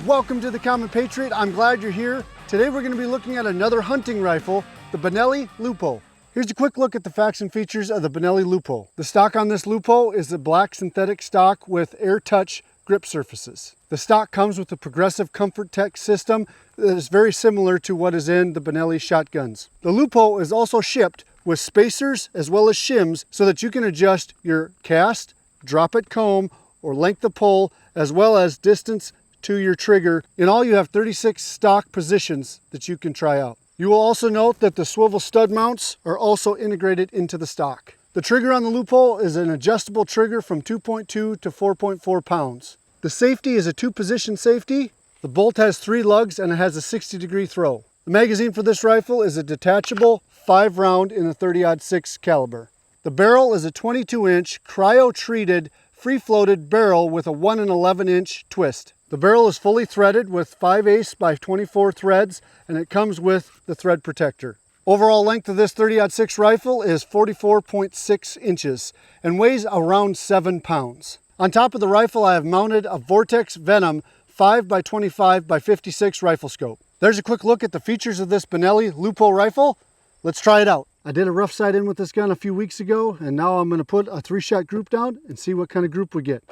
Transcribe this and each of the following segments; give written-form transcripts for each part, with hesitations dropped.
Welcome to the Common Patriot. I'm glad you're here. Today we're going to be looking at another hunting rifle, the Benelli Lupo. Here's a quick look at the facts and features of the Benelli Lupo. The stock on this Lupo is a black synthetic stock with air touch grip surfaces. The stock comes with a progressive comfort tech system that is very similar to what is in the Benelli shotguns. The Lupo is also shipped with spacers as well as shims so that you can adjust your cast, drop it comb, or length of pull, as well as distance to your trigger. In all, you have 36 stock positions that you can try out. You will also note that the swivel stud mounts are also integrated into the stock. The trigger on the Lupo is an adjustable trigger from 2.2 to 4.4 pounds. The safety is a 2-position safety. The bolt has 3 lugs and it has a 60-degree throw. The magazine for this rifle is a detachable 5-round in a 30-06 caliber. The barrel is a 22-inch cryo-treated free-floated barrel with a 1 11-inch twist. The barrel is fully threaded with 5/8 by 24 threads, and it comes with the thread protector. Overall length of this 30-06 rifle is 44.6 inches and weighs around 7 pounds. On top of the rifle, I have mounted a Vortex Venom 5 by 25 by 56 rifle scope. There's a quick look at the features of this Benelli Lupo rifle. Let's try it out. I did a rough sight in with this gun a few weeks ago, and now I'm going to put a 3-shot group down and see what kind of group we get.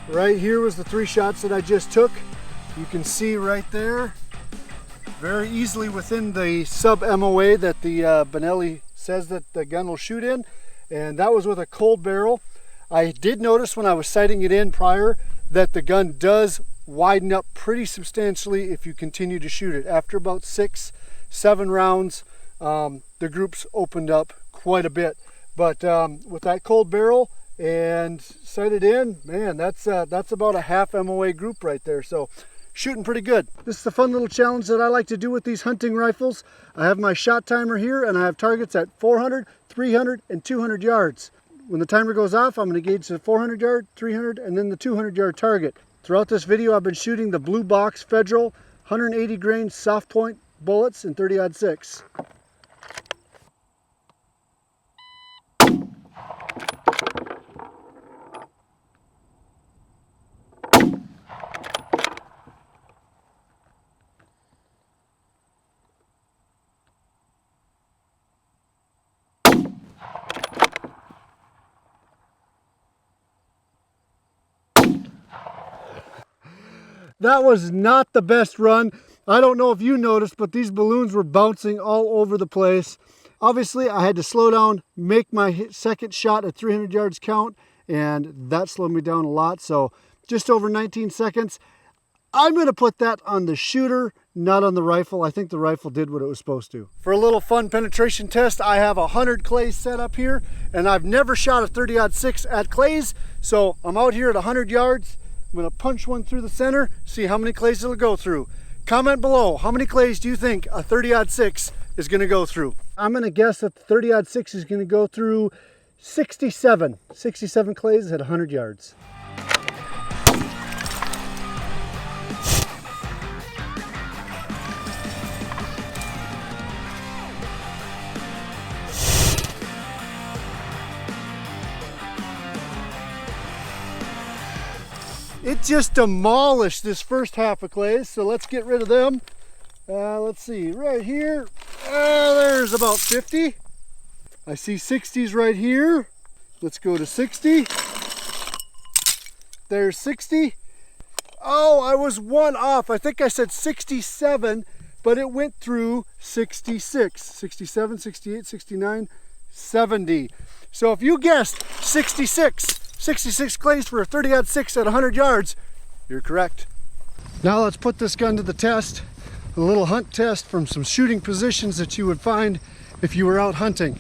Right here was the 3 shots that I just took. You can see right there, very easily within the sub MOA that the Benelli says that the gun will shoot in, and that was with a cold barrel. I did notice when I was sighting it in prior that the gun does widen up pretty substantially if you continue to shoot it. After about 6-7 rounds, the groups opened up quite a bit. But with that cold barrel and sighted in, man, that's about a half MOA group right there. So shooting pretty good. This is a fun little challenge that I like to do with these hunting rifles. I have my shot timer here and I have targets at 400, 300, and 200 yards. When the timer goes off, I'm going to gauge the 400 yard, 300, and then the 200 yard target. Throughout this video, I've been shooting the Blue Box Federal 180 grain soft point bullets in 30-06. That was not the best run. I don't know if you noticed, but these balloons were bouncing all over the place. Obviously, I had to slow down, make my second shot at 300 yards count, and that slowed me down a lot. So just over 19 seconds. I'm going to put that on the shooter, not on the rifle. I think the rifle did what it was supposed to. For a little fun penetration test, I have 100 clays set up here, and I've never shot a 30-06 at clays. So I'm out here at 100 yards. I'm going to punch one through the center, see how many clays it'll go through. Comment below, how many clays do you think a 30-06 is going to go through? I'm going to guess that the 30-06 is going to go through 67 clays at 100 yards. It just demolished this first half of clays, so let's get rid of them. Let's see, right here, there's about 50. I see 60s right here. Let's go to 60. There's 60. Oh, I was one off. I think I said 67, but it went through 66, 67, 68, 69, 70. So if you guessed 66 clays for a 30-06 at 100 yards, you're correct. Now let's put this gun to the test. A little hunt test from some shooting positions that you would find if you were out hunting.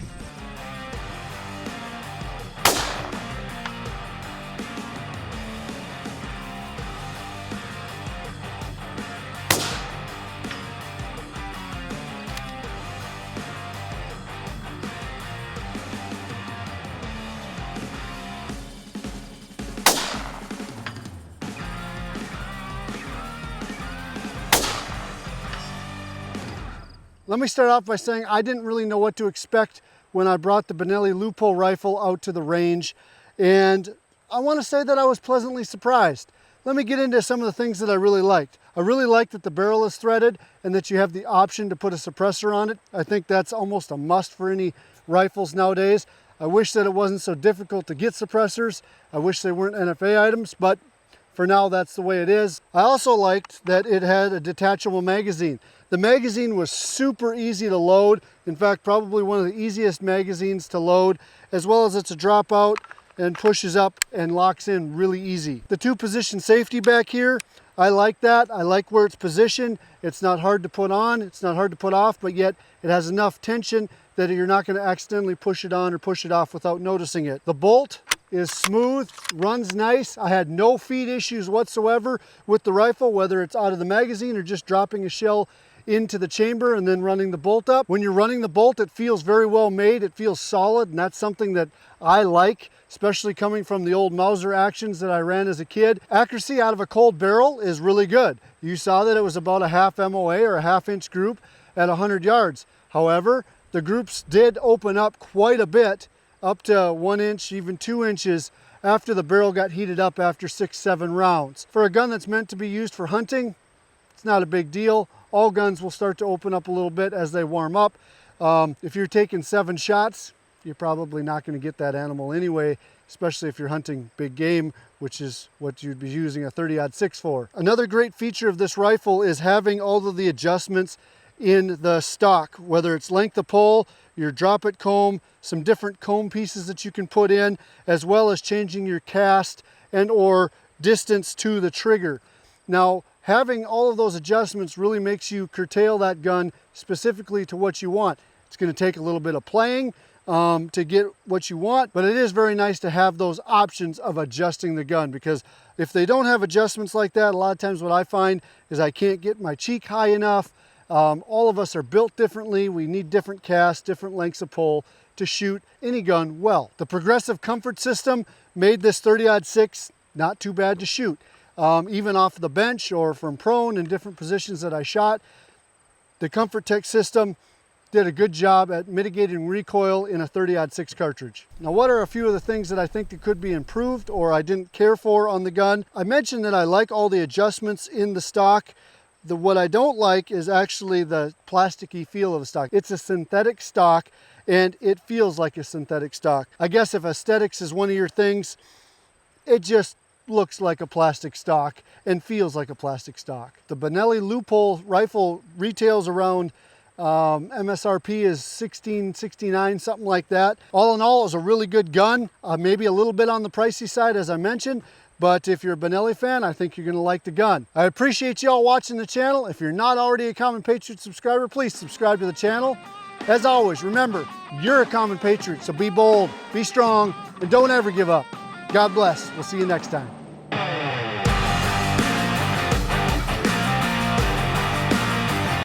Let me start off by saying I didn't really know what to expect when I brought the Benelli Lupo rifle out to the range, and I want to say that I was pleasantly surprised. Let me get into some of the things that I really liked. I really liked that the barrel is threaded and that you have the option to put a suppressor on it. I think that's almost a must for any rifles nowadays. I wish that it wasn't so difficult to get suppressors. I wish they weren't NFA items, but for now that's the way it is. I also liked that it had a detachable magazine. The magazine was super easy to load. In fact, probably one of the easiest magazines to load, as well as it's a dropout and pushes up and locks in really easy. The 2-position safety back here, I like that. I like where it's positioned. It's not hard to put on, it's not hard to put off, but yet it has enough tension that you're not going to accidentally push it on or push it off without noticing it. The bolt is smooth, runs nice. I had no feed issues whatsoever with the rifle, whether it's out of the magazine or just dropping a shell into the chamber and then running the bolt up. When you're running the bolt, it feels very well made. It feels solid, and that's something that I like, especially coming from the old Mauser actions that I ran as a kid. Accuracy out of a cold barrel is really good. You saw that it was about a half MOA or a half-inch group at 100 yards. However, the groups did open up quite a bit, up to 1 inch, even 2 inches, after the barrel got heated up after 6-7 rounds. For a gun that's meant to be used for hunting, it's not a big deal. All guns will start to open up a little bit as they warm up. If you're taking 7 shots, you're probably not going to get that animal anyway, especially if you're hunting big game, which is what you'd be using a 30-06 for. Another great feature of this rifle is having all of the adjustments in the stock, whether it's length of pull, your drop it comb, some different comb pieces that you can put in, as well as changing your cast and or distance to the trigger. Now, having all of those adjustments really makes you curtail that gun specifically to what you want. It's going to take a little bit of playing to get what you want, but it is very nice to have those options of adjusting the gun, because if they don't have adjustments like that, a lot of times what I find is I can't get my cheek high enough. All of us are built differently. We need different casts, different lengths of pull to shoot any gun well. The progressive comfort system made this 30-06 not too bad to shoot. Even off the bench or from prone in different positions that I shot, the Comfort Tech system did a good job at mitigating recoil in a 30-06 cartridge. Now, what are a few of the things that I think that could be improved or I didn't care for on the gun? I mentioned that I like all the adjustments in the stock. What I don't like is actually the plasticky feel of the stock. It's a synthetic stock and it feels like a synthetic stock. I guess if aesthetics is one of your things, it just looks like a plastic stock and feels like a plastic stock. The Benelli Lupo rifle retails around MSRP is $16.69, something like that. All in all, it was a really good gun. Maybe a little bit on the pricey side, as I mentioned, but if you're a Benelli fan, I think you're gonna like the gun. I appreciate y'all watching the channel. If you're not already a Common Patriot subscriber, please subscribe to the channel. As always, remember, you're a Common Patriot, so be bold, be strong, and don't ever give up. God bless. We'll see you next time.